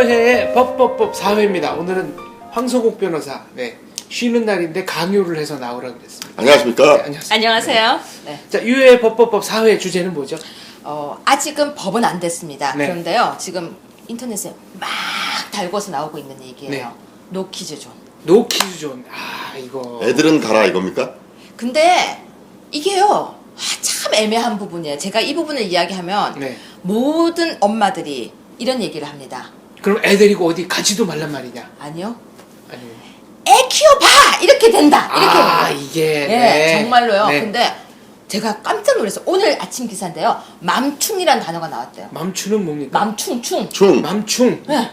유효해의 법법법 4회입니다. 오늘은 황성욱 변호사 쉬는 날인데 강요를 해서 나오라고 그랬습니다. 안녕하십니까? 안녕하세요. 안녕하세요. 네. 자, 유효해 법법법 4회 주제는 뭐죠? 아직은 법은 안 됐습니다. 네. 그런데요, 지금 인터넷에 막 달궈서 나오고 있는 얘기예요. 네. 노키즈 존. 노키즈 존. 이거. 애들은 가라 이겁니까? 근데 이게요, 참 애매한 부분이에요. 제가 이 부분을 이야기하면 네. 모든 엄마들이 이런 얘기를 합니다. 그럼 애 데리고 어디 가지도 말란 말이냐? 아니요. 아니면. 애 키워봐! 이렇게 된다! 이렇게. 이게. 네, 정말로요. 네. 근데 제가 깜짝 놀랐어요. 오늘 아침 기사인데요. 맘충이라는 단어가 나왔대요. 맘충은 뭡니까? 맘충충. 충. 맘충. 네.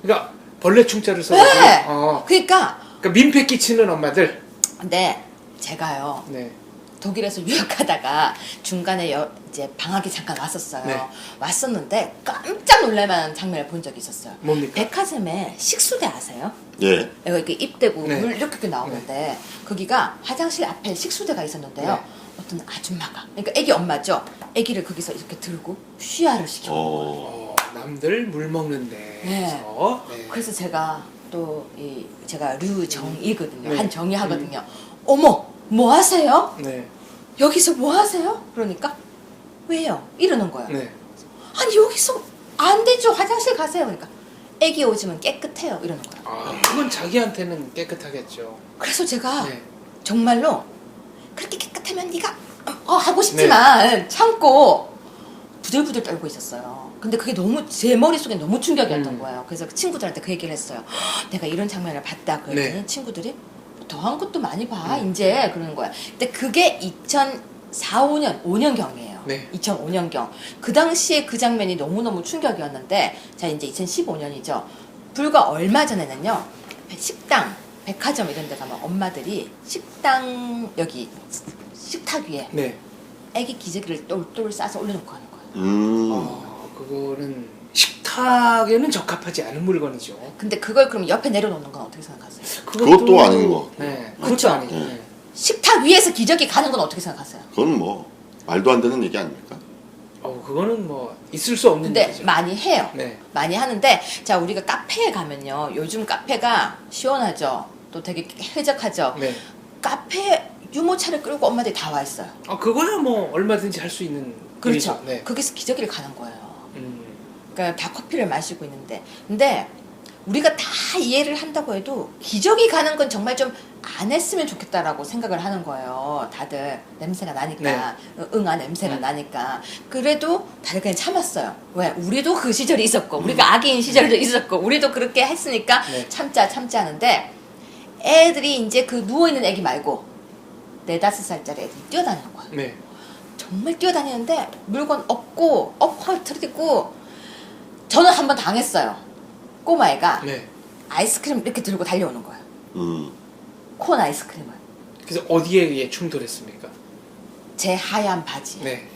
그러니까 벌레 충자를 써가지고. 네. 그러니까 민폐 끼치는 엄마들. 근데 제가요. 네. 독일에서 유학하다가 중간에 이제 방학이 잠깐 왔었어요. 네. 왔었는데 깜짝 놀랄만한 장면을 본 적이 있었어요. 뭡니까? 백화점에 식수대 아세요? 예. 이렇게 입대고 네. 물 이렇게 나오는데 거기가 화장실 앞에 식수대가 있었는데요. 네. 어떤 아줌마가, 그러니까 애기 엄마죠. 애기를 거기서 이렇게 들고 쉬야를 시켜. 남들 물 먹는데. 네. 네. 그래서 제가 또 제가 류정이거든요. 네. 한정이 하거든요. 어머, 뭐 하세요? 네. 여기서 뭐 하세요? 그러니까 왜요? 이러는 거예요. 네. 아니 여기서 안 되죠. 화장실 가세요. 그러니까 애기 오줌은 깨끗해요. 이러는 거예요. 그건 자기한테는 깨끗하겠죠. 그래서 제가 네. 정말로 그렇게 깨끗하면 네가 하고 싶지만 참고 부들부들 떨고 있었어요. 근데 그게 너무 제 머릿속에 너무 충격이었던 거예요. 그래서 친구들한테 그 얘기를 했어요. 내가 이런 장면을 봤다 그랬더니 네. 친구들이 더한 것도 많이 봐 이제 그러는 거야. 근데 그게 2004, 5년 5년경이에요. 네. 2005년경. 그 당시에 그 장면이 너무너무 충격이었는데 자 이제 2015년이죠. 불과 얼마 전에는요. 식당, 백화점 이런 데 가면 엄마들이 식당 여기 식탁 위에 네. 애기 기저귀를 똘똘 싸서 올려놓고 하는 거예요. 그거는 식탁에는 적합하지 않은 물건이죠. 근데 그걸 그럼 옆에 내려놓는 건 어떻게 생각하세요? 그것도 아닌 거. 네. 그렇죠? 그것도 아니죠. 네. 네. 식탁 위에서 기저귀 가는 건 어떻게 생각하세요? 그건 뭐 말도 안 되는 얘기 아닙니까? 그거는 뭐 있을 수 없는 근데 일이죠. 많이 해요. 네. 많이 하는데 자 우리가 카페에 가면요. 요즘 카페가 시원하죠. 또 되게 쾌적하죠. 네. 카페 유모차를 끌고 엄마들이 다 와 있어요. 그거야 뭐 얼마든지 할 수 있는 그렇죠. 일이죠. 네. 거기서 기저귀를 가는 거예요. 음. 그러니까 다 커피를 마시고 있는데 근데 우리가 다 이해를 한다고 해도 기저귀 가는 건 정말 좀 안 했으면 좋겠다라고 생각을 하는 거예요. 다들 냄새가 나니까 응아 냄새가 나니까 그래도 다들 그냥 참았어요. 왜? 우리도 그 시절이 있었고 우리가 아기인 시절도 있었고 우리도 그렇게 했으니까 네. 참자 하는데 애들이 이제 그 누워있는 애기 말고 4-5살짜리 애들이 뛰어다니는 거예요. 네. 정말 뛰어다니는데 물건 엎고 엎어뜨리고 저는 한번 당했어요. 꼬마애가 네. 아이스크림 이렇게 들고 달려오는 거예요. 콘 아이스크림을. 그래서 어디에 의해 충돌했습니까? 제 하얀 바지에 네.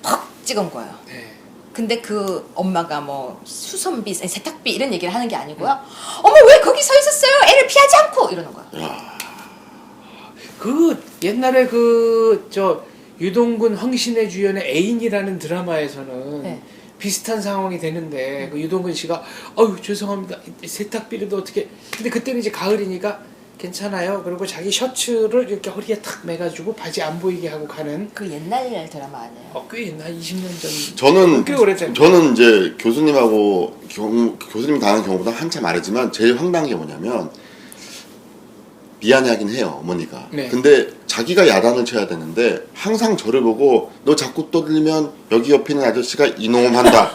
퍽 찍은 거예요. 네. 근데 그 엄마가 뭐 수선비, 아니, 세탁비 이런 얘기를 하는 게 아니고요. 어머 왜 거기 서 있었어요? 애를 피하지 않고 이러는 거예요. 그 옛날에 유동근 황신혜 주연의 애인이라는 드라마에서는 네. 비슷한 상황이 되는데 그 유동근 씨가 죄송합니다 세탁비료도 어떻게 근데 그때는 이제 가을이니까 괜찮아요 그리고 자기 셔츠를 이렇게 허리에 탁 매가지고 바지 안 보이게 하고 가는 그 옛날 드라마 아니에요? 꽤 옛날 20년 전 꽤 오래전 저는 이제 교수님하고 교수님 당한 경우보다 한참 아래지만 제일 황당한 게 뭐냐면 미안해하긴 해요 어머니가. 네. 근데 자기가 야단을 쳐야 되는데 항상 저를 보고 너 자꾸 떠들면 여기 옆에 있는 아저씨가 이놈한다.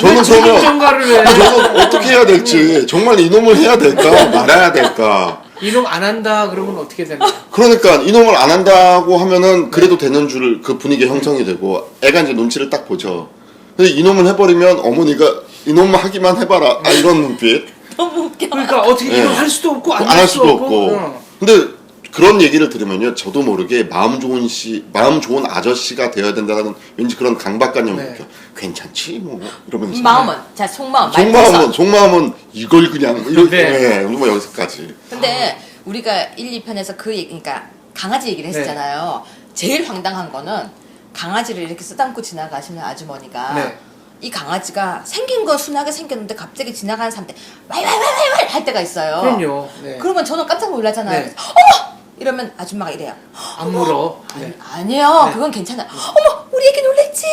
저는 저는 어떻게 해야 될지 정말 이놈을 해야 될까 말아야 될까. 이놈 안 한다 그러면 어떻게 되나? 그러니까 이놈을 안 한다고 하면은 그래도 되는 줄 그 분위기 형성이 되고 애가 이제 눈치를 딱 보죠. 근데 이놈을 해버리면 어머니가 이놈만 하기만 해봐라 이런 눈빛. 너무 웃겨. 그러니까 어떻게 이놈 할 수도 없고 안 안 할 할 수도 수도 없고. 없고. 근데 그런 얘기를 들으면요, 저도 모르게 마음 좋은 아저씨가 되어야 된다는 왠지 그런 강박관념을 느껴. 괜찮지 뭐 이러면서. 마음은 자 속마음은 속마음은 이걸 그냥 이렇게 네. 뭐 여기서까지. 근데 우리가 1, 2편에서 그 얘기, 그러니까 강아지 얘기를 했잖아요. 제일 황당한 거는 강아지를 이렇게 쓰담고 지나가시는 아주머니가 네. 이 강아지가 생긴 건 순하게 생겼는데 갑자기 지나가는 사람한테 왈왈왈왈 할 때가 있어요. 그럼요. 네. 그러면 저는 깜짝 놀라잖아요. 네. 그래서 어머! 이러면 아줌마가 이래요. 안 물어. 네. 아니에요. 네. 그건 괜찮아요. 어머! 우리 애기 놀랬지?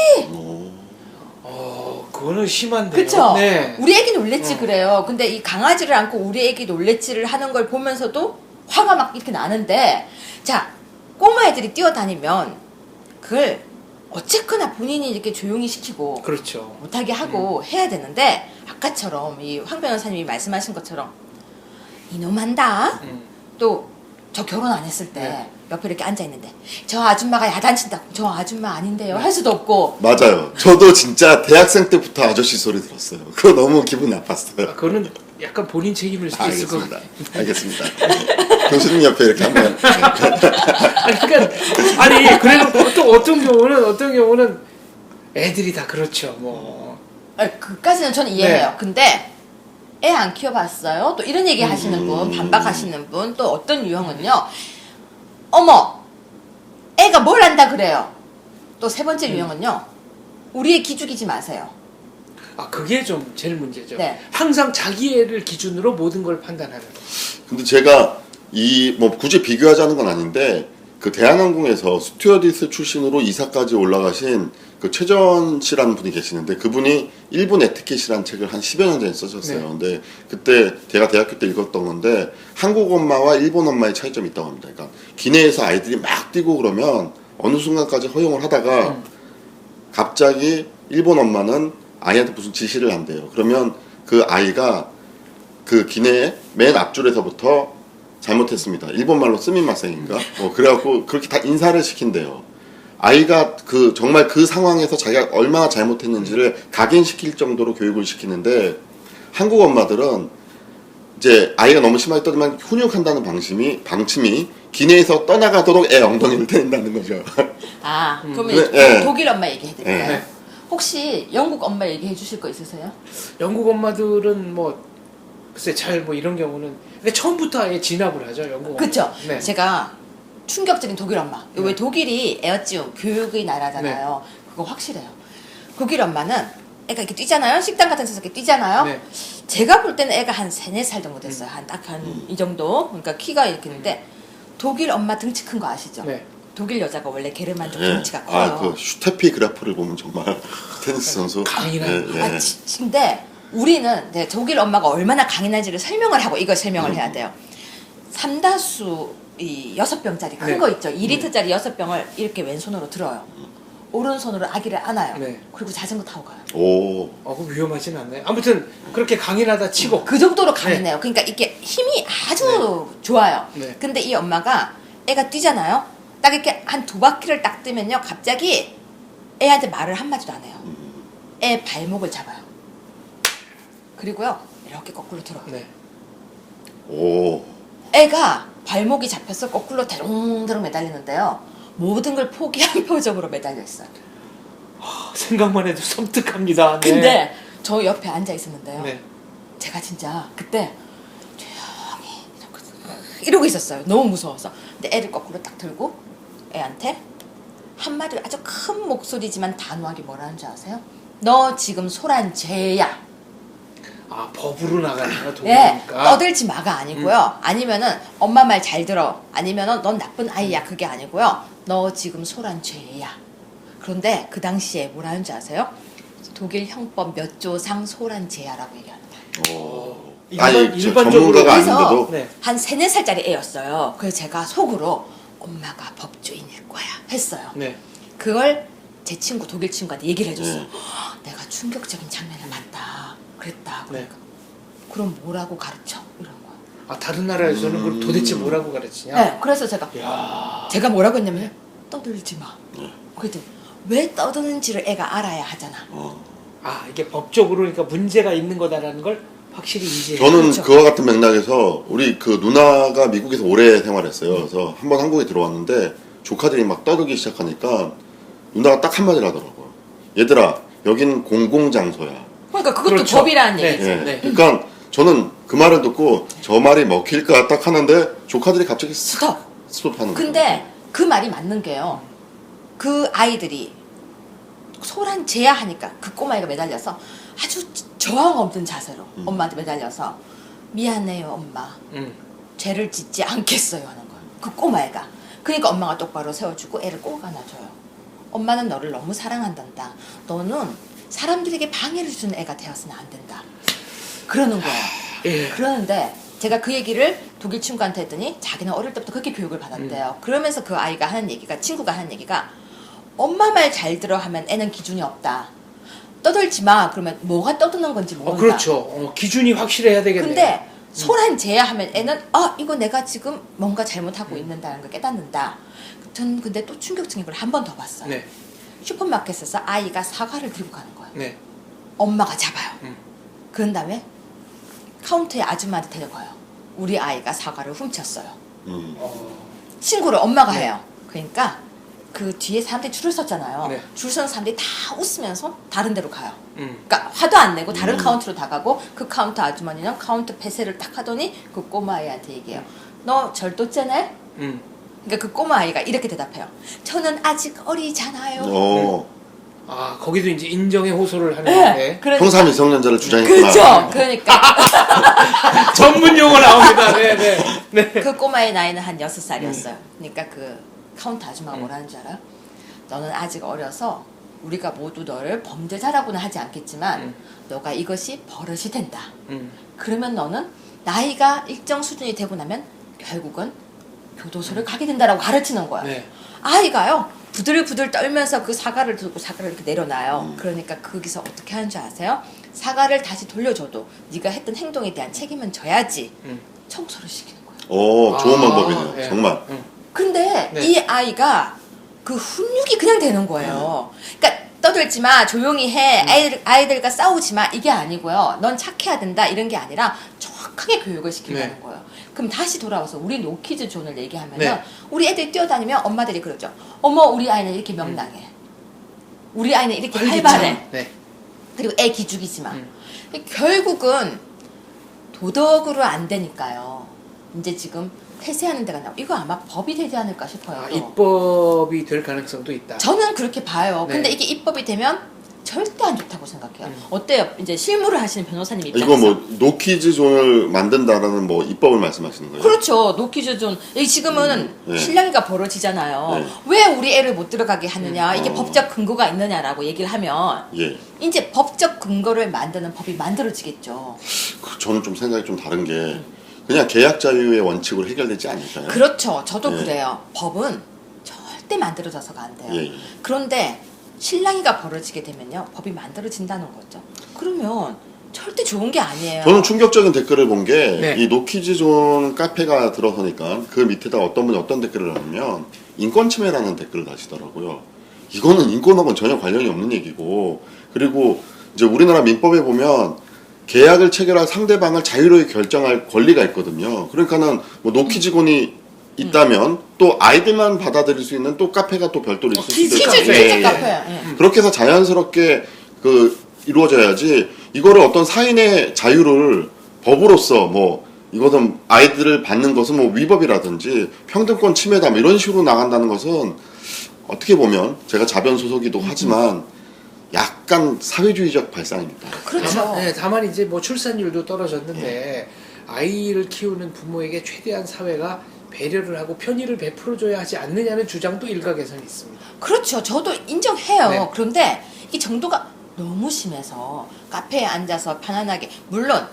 그거는 심한데요. 그쵸? 네. 우리 애기 놀랬지 그래요. 근데 이 강아지를 안고 우리 애기 놀랬지를 하는 걸 보면서도 화가 막 이렇게 나는데 자, 꼬마 애들이 뛰어다니면 그걸 어쨌거나 본인이 이렇게 조용히 시키고 그렇죠. 못하게 하고 해야 되는데 아까처럼 이 황 변호사님이 말씀하신 것처럼 이놈한다. 또 저 결혼 안 했을 때 네. 옆에 이렇게 앉아 있는데 저 아줌마가 야단친다고 저 아줌마 아닌데요 할 수도 없고 맞아요. 저도 진짜 대학생 때부터 아저씨 소리 들었어요. 그거 너무 기분 나빴어요. 그거는 약간 본인 책임일 수도 있을 것 같아요. 알겠습니다. 교수님 옆에 이렇게 한번. 아니 그러니까 아니 그래도 또 어떤 경우는 애들이 다 그렇죠. 뭐 아니, 그까지는 저는 이해해요. 네. 근데 애 안 키워봤어요? 또 이런 얘기 하시는 분, 반박하시는 분, 또 어떤 유형은요. 어머, 애가 뭘 안다 그래요. 또 세 번째 유형은요. 우리 애 기죽이지 마세요. 그게 좀 제일 문제죠. 네. 항상 자기 애를 기준으로 모든 걸 판단하는. 근데 제가 뭐 굳이 비교하자는 건 아닌데 그 대한항공에서 스튜어디스 출신으로 이사까지 올라가신 그 최전 씨라는 분이 계시는데 그분이 일본 에티켓이라는 책을 한 10여 년 전에 써셨어요. 네. 근데 그때 제가 대학교 때 읽었던 건데 한국 엄마와 일본 엄마의 차이점이 있다고 합니다. 그러니까 기내에서 아이들이 막 뛰고 그러면 어느 순간까지 허용을 하다가 갑자기 일본 엄마는 아이한테 무슨 지시를 한대요. 그러면 그 아이가 그 기내에 맨 앞줄에서부터 잘못했습니다. 일본말로 스미마셍인가? 그래갖고 그렇게 다 인사를 시킨대요. 아이가 정말 그 상황에서 자기가 얼마나 잘못했는지를 각인시킬 정도로 교육을 시키는데 한국 엄마들은 이제 아이가 너무 심하게 떠들면 훈육한다는 방침이 기내에서 떠나가도록 애 엉덩이를 때린다는 거죠. 그러면 네. 독일 엄마 얘기해 드릴까요? 네. 혹시 영국 엄마 얘기해 주실 거 있으세요? 영국 엄마들은 뭐 글쎄 잘 뭐 이런 경우는 근데 처음부터 아예 진압을 하죠. 영국 엄마. 그쵸? 네. 제가 충격적인 독일 엄마. 왜 독일이 애어찌움 교육의 나라잖아요. 그거 확실해요. 독일 엄마는 애가 이렇게 뛰잖아요. 식당 같은 데서 이렇게 뛰잖아요. 네. 제가 볼 때는 애가 한 3, 4살 정도 됐어요. 딱 한 이 정도. 그러니까 키가 이렇게 있는데 독일 엄마 등치 큰 거 아시죠? 네. 독일 여자가 원래 게르만족 네. 등치가 커요. 그 슈테피 그래프를 보면 정말 테니스 선수. 강인한. 근데 우리는 독일 엄마가 얼마나 강인한지를 설명을 하고 이걸 설명을 해야 돼요. 삼다수 이 6병짜리 큰 네. 거 있죠. 2리터짜리 6병을 이렇게 왼손으로 들어요. 오른손으로 아기를 안아요. 네. 그리고 자전거 타고 가요. 오. 그거 위험하진 않나요? 아무튼 그렇게 강인하다 치고. 그 정도로 강해요. 그러니까 이게 힘이 아주 좋아요. 네. 근데 이 엄마가 애가 뛰잖아요. 딱 이렇게 한 2바퀴를 딱 뜨면요. 갑자기 애한테 말을 한마디도 안 해요. 애 발목을 잡아요. 그리고요. 이렇게 거꾸로 들어요. 네. 오. 애가 발목이 잡혀서 거꾸로 대롱대롱 매달리는데요. 모든 걸 포기한 표정으로 매달려 있어요. 생각만 해도 섬뜩합니다. 네. 근데 저 옆에 앉아 있었는데요. 네. 제가 진짜 그때 조용히 이러고 있었어요. 너무 무서워서. 근데 애를 거꾸로 딱 들고 애한테 한마디로 아주 큰 목소리지만 단호하게 뭐라는 줄 아세요? 너 지금 소란 죄야. 법으로 나가네요. 네, 독일이니까. 떠들지 마가 아니고요. 아니면은 엄마 말 잘 들어. 아니면은 넌 나쁜 아이야. 그게 아니고요. 너 지금 소란 죄야. 그런데 그 당시에 뭐라는 줄 아세요? 독일 형법 몇 조상 소란 죄야라고 얘기합니다. 오. 일반- 저 일반적으로 전문가가 그래서 아닌데도. 네. 한 3, 4살짜리 애였어요. 그래서 제가 속으로 엄마가 법조인일 거야 했어요. 네. 그걸 제 친구 독일 친구한테 얘기를 해줬어요. 네. 내가 충격적인 장면을 봤다. 그랬다. 그러니까 그럼 뭐라고 가르쳐? 이런 거야. 다른 나라에서는 그걸 도대체 뭐라고 가르치냐? 네, 그래서 제가 야. 뭐라고 했냐면 떠들지 마. 그랬더니 왜 떠드는지를 애가 알아야 하잖아. 이게 법적으로 그러니까 문제가 있는 거다라는 걸 확실히 이제. 저는 그렇죠. 그와 같은 맥락에서 우리 그 누나가 미국에서 오래 생활했어요. 그래서 한번 한국에 들어왔는데 조카들이 막 떠들기 시작하니까 누나가 딱 한마디를 하더라고요. 얘들아, 여긴 공공장소야. 그러니까 그것도 그렇죠. 법이라는 네. 얘기죠. 예. 네. 그러니까 저는 그 말을 듣고 저 말이 먹힐까 딱 하는데 조카들이 갑자기 스톱. 스톱하는 거예요. 근데 그 말이 맞는 게요. 그 아이들이 소란 제야하니까 그 꼬마애가 매달려서 아주 저항 없는 자세로 엄마한테 매달려서 미안해요 엄마 죄를 짓지 않겠어요 하는 거야. 그 꼬마애가. 그러니까 엄마가 똑바로 세워주고 애를 꼭 안아줘요. 엄마는 너를 너무 사랑한단다. 너는 사람들에게 방해를 주는 애가 되어서는 안 된다. 그러는 거야. 예. 그러는데 제가 그 얘기를 독일 친구한테 했더니 자기는 어릴 때부터 그렇게 교육을 받았대요. 그러면서 그 아이가 하는 얘기가, 친구가 하는 얘기가, 엄마 말 잘 들어 하면 애는 기준이 없다. 떠들지 마. 그러면 뭐가 떠드는 건지 모른다. 그렇죠. 기준이 확실해야 되겠네요. 근데 소란 제야하면 애는 이거 내가 지금 뭔가 잘못하고 있는다는 걸 깨닫는다. 저는 근데 또 충격적인 걸 한 번 더 봤어요. 네. 슈퍼마켓에서 아이가 사과를 들고 가는 거예요. 네. 엄마가 잡아요. 음. 그런 다음에 카운터에 아줌마한테 데려가요. 우리 아이가 사과를 훔쳤어요. 신고를 엄마가 네. 해요. 그러니까 그 뒤에 사람들이 줄을 섰잖아요. 네. 줄 서는 사람들이 다 웃으면서 다른 데로 가요. 음. 그러니까 화도 안 내고 다른 카운터로 다 가고, 그 카운터 아주머니는 카운터 폐쇄를 딱 하더니 그 꼬마아이한테 얘기해요. 너 절도죄네? 그러니까 그 꼬마아이가 이렇게 대답해요. 저는 아직 어리잖아요. 아, 거기도 이제 인정의 호소를 하는 네. 건데. 그러니까, 형사 미성년자를 주장했구나. 그렇죠. 그러니까 전문 용어 나옵니다. 네, 네. 네. 그 꼬마의 나이는 한 6살이었어요. 그러니까 그 카운터 아줌마가 뭐라는 줄 알아요? 너는 아직 어려서 우리가 모두 너를 범죄자라고는 하지 않겠지만 너가 이것이 버릇이 된다. 그러면 너는 나이가 일정 수준이 되고 나면 결국은 교도소를 가게 된다라고 가르치는 거야. 네. 아이가요 부들부들 떨면서 그 사과를 들고 사과를 이렇게 내려놔요. 그러니까 거기서 어떻게 하는 줄 아세요? 사과를 다시 돌려줘도 네가 했던 행동에 대한 책임은 져야지. 청소를 시키는 거예요. 좋은 방법이네요. 네. 정말. 근데 네. 이 아이가 그 훈육이 그냥 되는 거예요. 그러니까 떠들지 마, 조용히 해, 아이들과 싸우지 마, 이게 아니고요. 넌 착해야 된다 이런 게 아니라 정확하게 교육을 시킨다는 네. 거예요. 그럼 다시 돌아와서 우리 노키즈 존을 얘기하면은 네. 우리 애들이 뛰어다니면 엄마들이 그러죠. 어머 우리 아이는 이렇게 명랑해. 우리 아이는 이렇게 활발해. 네. 그리고 애 기죽이지 마. 결국은 도덕으로 안 되니까요. 이제 지금 폐쇄하는 데가 나오고, 이거 아마 법이 되지 않을까 싶어요. 입법이 될 가능성도 있다. 저는 그렇게 봐요. 네. 근데 이게 입법이 되면 절대 안 좋다고 생각해요. 어때요? 이제 실무를 하시는 변호사님 입장에서. 이거 뭐 노키즈 존을 만든다라는 뭐 입법을 말씀하시는 거예요? 그렇죠. 노키즈 존. 지금은 네. 실랑이가 벌어지잖아요. 네. 왜 우리 애를 못 들어가게 하느냐. 이게 법적 근거가 있느냐라고 얘기를 하면 예. 이제 법적 근거를 만드는 법이 만들어지겠죠. 저는 좀 생각이 좀 다른 게 그냥 계약 자유의 원칙으로 해결되지 않을까요? 그렇죠. 저도 네. 그래요. 법은 절대 만들어져서가 안 돼요. 예, 예. 그런데 실랑이가 벌어지게 되면요, 법이 만들어진다는 거죠. 그러면 절대 좋은 게 아니에요. 저는 충격적인 댓글을 본 게 네. 이 노키즈 존 카페가 들어서니까 그 밑에다 어떤 분이 어떤 댓글을 하냐면 인권 침해라는 댓글을 다시더라고요. 이거는 인권하고는 전혀 관련이 없는 얘기고, 그리고 이제 우리나라 민법에 보면 계약을 체결할 상대방을 자유롭게 결정할 권리가 있거든요. 그러니까는 뭐 노키즈곤이 있다면 또 아이들만 받아들일 수 있는 또 카페가 또 별도로 있을 수도 있고. 키즈 예, 예. 카페. 예. 그렇게 해서 자연스럽게 이루어져야지, 이거를 어떤 사인의 자유를 법으로서 뭐 이것은 아이들을 받는 것은 뭐 위법이라든지 평등권 침해다 뭐 이런 식으로 나간다는 것은 어떻게 보면 제가 자변 소속이기도 하지만 약간 사회주의적 발상입니다. 그렇죠. 다만 이제 뭐 출산율도 떨어졌는데 아이를 키우는 부모에게 최대한 사회가 배려를 하고 편의를 베풀어줘야 하지 않느냐는 주장도 일각에서는 있습니다. 그렇죠. 저도 인정해요. 네. 그런데 이 정도가 너무 심해서 카페에 앉아서 편안하게, 물론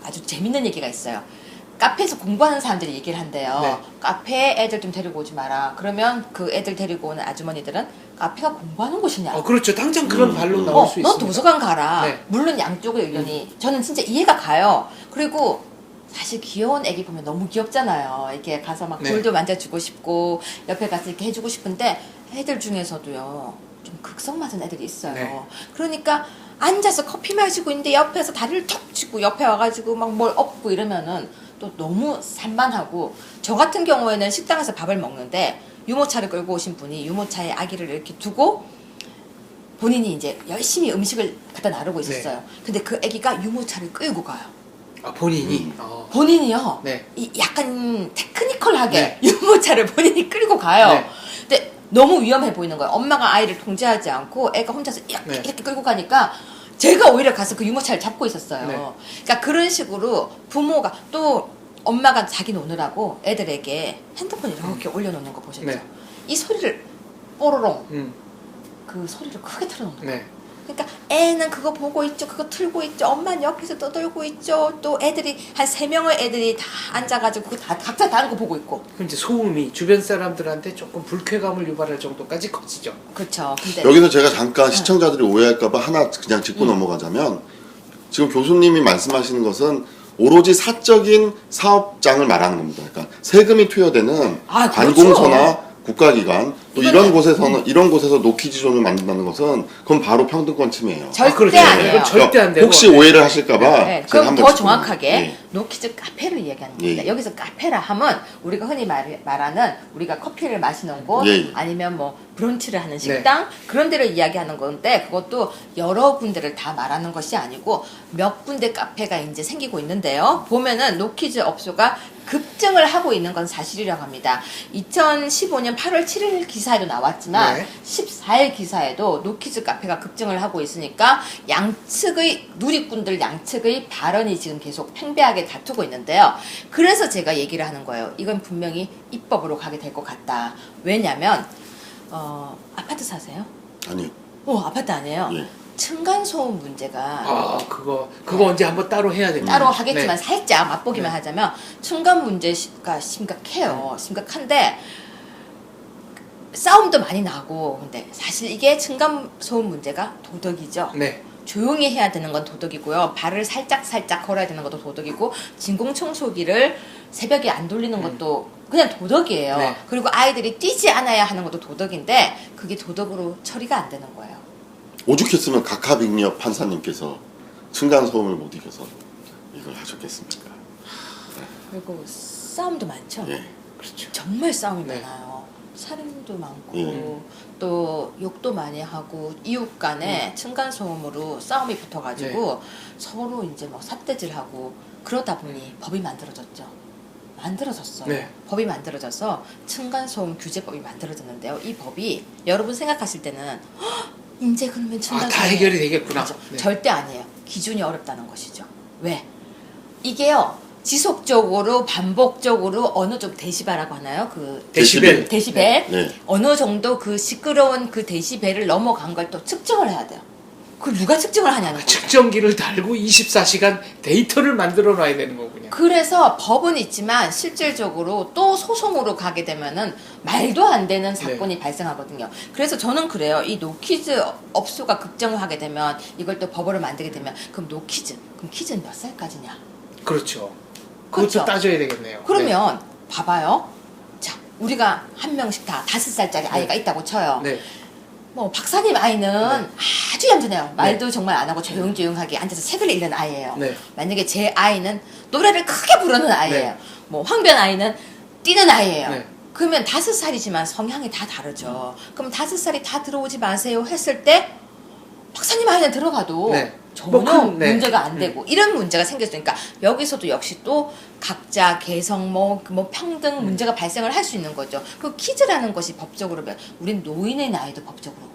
아주 재밌는 얘기가 있어요. 카페에서 공부하는 사람들이 얘기를 한대요. 네. 카페에 애들 좀 데리고 오지 마라. 그러면 그 애들 데리고 오는 아주머니들은 카페가 공부하는 곳이냐. 그렇죠. 당장 그런 발로 나올 수 너 있습니다. 도서관 가라. 네. 물론 양쪽의 의견이 저는 진짜 이해가 가요. 그리고 사실 귀여운 애기 보면 너무 귀엽잖아요. 이렇게 가서 막 네. 볼도 만져주고 싶고 옆에 가서 이렇게 해주고 싶은데, 애들 중에서도요 좀 극성 맞은 애들이 있어요. 네. 그러니까 앉아서 커피 마시고 있는데 옆에서 다리를 턱 쥐고 옆에 와가지고 막 뭘 엎고 이러면은 또 너무 산만하고, 저 같은 경우에는 식당에서 밥을 먹는데 유모차를 끌고 오신 분이 유모차에 아기를 이렇게 두고 본인이 이제 열심히 음식을 갖다 나르고 있었어요. 근데 그 아기가 유모차를 끌고 가요. 본인이. 본인이요. 네. 약간 테크니컬하게 네. 유모차를 본인이 끌고 가요. 네. 근데 너무 위험해 보이는 거예요. 엄마가 아이를 통제하지 않고 애가 혼자서 이렇게, 네. 이렇게 끌고 가니까 제가 오히려 가서 그 유모차를 잡고 있었어요. 네. 그러니까 그런 식으로 부모가 또 엄마가 자기 노느라고 애들에게 핸드폰 이렇게 올려놓는 거 보셨죠? 네. 이 소리를 뽀로롱 음. 그 소리를 크게 틀어놓는 거예요. 네. 그러니까 애는 그거 보고 있죠. 그거 틀고 있죠. 엄마는 옆에서 떠들고 있죠. 또 애들이 한 3명의 애들이 다 앉아가지고 그거 다 각자 다른 거 보고 있고. 그럼 이제 소음이 주변 사람들한테 조금 불쾌감을 유발할 정도까지 커지죠. 그렇죠. 근데 여기서 제가 잠깐 시청자들이 오해할까봐 하나 그냥 짚고 넘어가자면 지금 교수님이 말씀하시는 것은 오로지 사적인 사업장을 말하는 겁니다. 그러니까 세금이 투여되는 아, 그렇죠. 관공서나 국가기관 또 이거는- 이런 곳에서는 이런 곳에서 노키즈존을 만든다는 것은 그건 바로 평등권 침해예요. 절대 그렇죠. 아니에요. 이건 절대 안 되고. 혹시 오해를 하실까봐 네, 제가 그럼 한번 더 짚고 정확하게 예. 노키즈 카페를 이야기하는 예, 겁니다. 예. 여기서 카페라 하면 우리가 흔히 말하는 우리가 커피를 마시는 곳 예, 예. 아니면 뭐 브런치를 하는 식당 그런 데를 이야기하는 건데 그것도 여러 군데를 다 말하는 것이 아니고 몇 군데 카페가 이제 생기고 있는데요. 보면은 노키즈 업소가 급증을 하고 있는 건 사실이라고 합니다. 2015년 8월 7일 기사에도 나왔지만 네. 14일 기사에도 노키즈 카페가 급증을 하고 있으니까 양측의 누리꾼들 양측의 발언이 지금 계속 팽배하게 다투고 있는데요. 그래서 제가 얘기를 하는 거예요. 이건 분명히 입법으로 가게 될 것 같다. 왜냐면 아파트 사세요? 아니요. 아파트 아니에요. 예. 층간소음 문제가 아 그거 언제 한번 따로 해야 됩니다. 따로 하겠지만 네. 살짝 맛보기만 네. 하자면 층간 문제가 심각해요. 심각한데 싸움도 많이 나고 근데 사실 이게 층간 소음 문제가 도덕이죠. 네. 조용히 해야 되는 건 도덕이고요. 발을 살짝 걸어야 되는 것도 도덕이고 진공청소기를 새벽에 안 돌리는 것도 그냥 도덕이에요. 네. 그리고 아이들이 뛰지 않아야 하는 것도 도덕인데 그게 도덕으로 처리가 안 되는 거예요. 오죽했으면 각하빅력 판사님께서 층간소음을 못 이겨서 이걸 하셨겠습니까? 그리고 싸움도 많죠. 예. 그렇죠. 정말 싸움이 네. 많아요. 살인도 많고 예. 또 욕도 많이 하고 이웃 간에 층간소음으로 싸움이 붙어가지고 서로 이제 막 삿대질하고 그러다 보니 법이 만들어졌어요. 네. 법이 만들어져서 층간소음 규제법이 만들어졌는데요. 이 법이 여러분 생각하실 때는 이제 그러면 층간소음 다 해결이 되겠구나. 맞아. 네. 절대 아니에요. 기준이 어렵다는 것이죠. 왜? 이게요. 지속적으로 반복적으로 어느 정도 데시벨이라고 하나요? 그 데시벨. 데시벨 네. 어느 정도 그 시끄러운 그 데시벨을 넘어간 걸 또 측정을 해야 돼요. 그걸 누가 측정을 하냐는 거죠. 측정기를 달고 24시간 데이터를 만들어 놔야 되는 거군요. 그래서 법은 있지만 실질적으로 또 소송으로 가게 되면은 말도 안 되는 사건이 발생하거든요. 그래서 저는 그래요. 이 노키즈 업소가 급증을 하게 되면 이걸 또 법으로 만들게 되면 그럼 그럼 키즈는 몇 살까지냐? 그렇죠. 그것도 그렇죠. 따져야 되겠네요. 그러면 봐봐요. 자, 우리가 한 명씩 다 5살짜리 아이가 있다고 쳐요. 네. 뭐 박사님 아이는 아주 얌전해요. 말도 정말 안 하고 조용조용하게 앉아서 책을 읽는 아이예요. 네. 만약에 제 아이는 노래를 크게 부르는 아이예요. 네. 뭐 황변 아이는 뛰는 아이예요. 네. 그러면 5살이지만 성향이 다 다르죠. 그럼 5살이 다 들어오지 마세요 했을 때 박사님 아이는 들어가도 네. 전혀 뭐 큰, 네. 문제가 안 되고 이런 문제가 생겼으니까 여기서도 역시 또 각자 개성 뭐 평등 문제가 발생을 할 수 있는 거죠. 그 키즈라는 것이 법적으로 우린 노인의 나이도 법적으로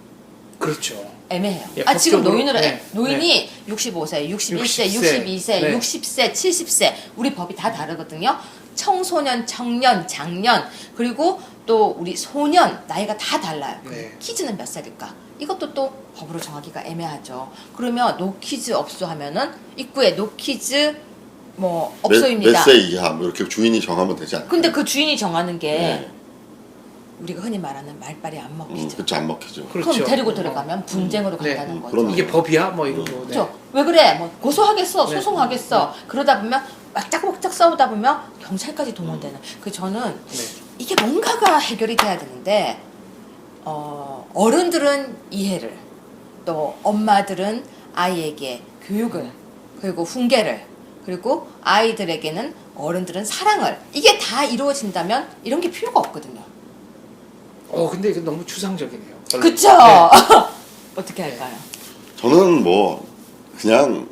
그렇죠. 애매해요. 예, 지금 법적으로, 노인으로 네. 노인이 65세, 61세, 60세, 62세, 네. 60세, 70세 우리 법이 다 다르거든요. 청소년, 청년, 장년 그리고 또 우리 소년 나이가 다 달라요. 네. 키즈는 몇 살일까? 이것도 또 법으로 정하기가 애매하죠. 그러면 노키즈 업소 하면은 입구에 노키즈 뭐 업소입니다. 몇 세 이하 뭐 이렇게 주인이 정하면 되지 않나요? 근데 그 주인이 정하는 게 네. 우리가 흔히 말하는 말빨이 안 먹히죠. 그렇죠. 안 먹히죠. 그렇죠. 그럼 데리고 들어가면 분쟁으로 간다는 거죠. 그럼요. 이게 법이야? 뭐 이러고. 네. 그렇죠. 왜 그래? 뭐 고소하겠어, 네. 소송하겠어. 그러다 보면 막짝막짝 싸우다 보면 경찰까지 동원되는. 그 저는 네. 이게 뭔가가 해결이 돼야 되는데 어른들은 이해를 또 엄마들은 아이에게 교육을 그리고 훈계를 그리고 아이들에게는 어른들은 사랑을 이게 다 이루어진다면 이런 게 필요가 없거든요. 근데 이거 너무 추상적이네요. 별로. 그쵸? 네. 어떻게 할까요? 저는 뭐 그냥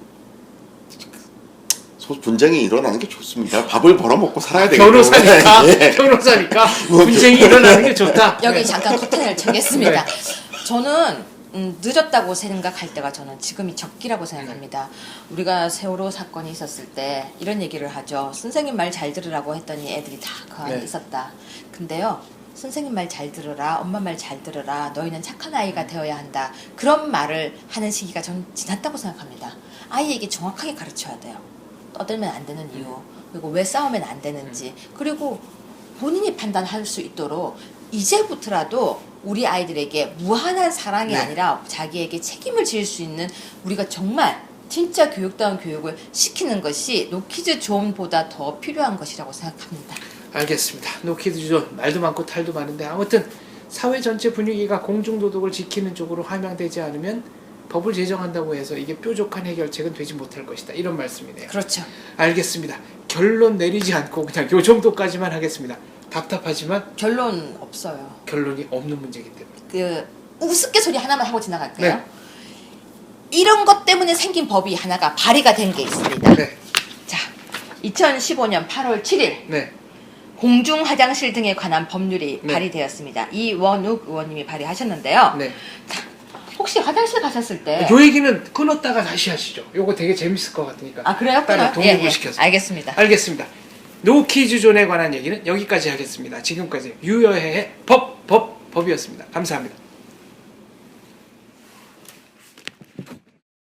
분쟁이 일어나는 게 좋습니다. 밥을 벌어먹고 살아야 되기 때문에. 변호사니까 예. 변호사니까 분쟁이 일어나는 게 좋다. 여기 네. 잠깐 커튼을 쳐겠습니다. 네. 저는 늦었다고 생각할 때가 저는 지금이 적기라고 생각합니다. 우리가 세월호 사건이 있었을 때 이런 얘기를 하죠. 선생님 말 잘 들으라고 했더니 애들이 다 그 안에 네. 있었다. 근데요. 선생님 말 잘 들어라. 엄마 말 잘 들어라. 너희는 착한 아이가 되어야 한다. 그런 말을 하는 시기가 저는 지났다고 생각합니다. 아이에게 정확하게 가르쳐야 돼요. 떠들면 안 되는 이유. 그리고 왜 싸우면 안 되는지. 그리고 본인이 판단할 수 있도록 이제부터라도 우리 아이들에게 무한한 사랑이 네. 아니라 자기에게 책임을 질 수 있는 우리가 정말 진짜 교육다운 교육을 시키는 것이 노키즈 존보다 더 필요한 것이라고 생각합니다. 알겠습니다. 노키즈 존 말도 많고 탈도 많은데 아무튼 사회 전체 분위기가 공중도덕을 지키는 쪽으로 함양되지 않으면 법을 제정한다고 해서 이게 뾰족한 해결책은 되지 못할 것이다. 이런 말씀이네요. 그렇죠. 알겠습니다. 결론 내리지 않고 그냥 요 정도까지만 하겠습니다. 답답하지만 결론 없어요. 결론이 없는 문제이기 때문에. 그 우습게 소리 하나만 하고 지나갈게요. 네. 이런 것 때문에 생긴 법이 하나가 발의가 된 게 있습니다. 네. 자, 2015년 8월 7일 네. 공중 화장실 등에 관한 법률이 네. 발의되었습니다. 이원욱 의원님이 발의하셨는데요. 네. 혹시 화장실 가셨을 때 요 얘기는 끊었다가 다시 하시죠. 요거 되게 재밌을 것 같으니까. 아 그래요? 따로 끊어요? 독립을 시켜서. 알겠습니다. 알겠습니다. 노키즈 존에 관한 얘기는 여기까지 하겠습니다. 지금까지 유여해의 법이었습니다. 감사합니다.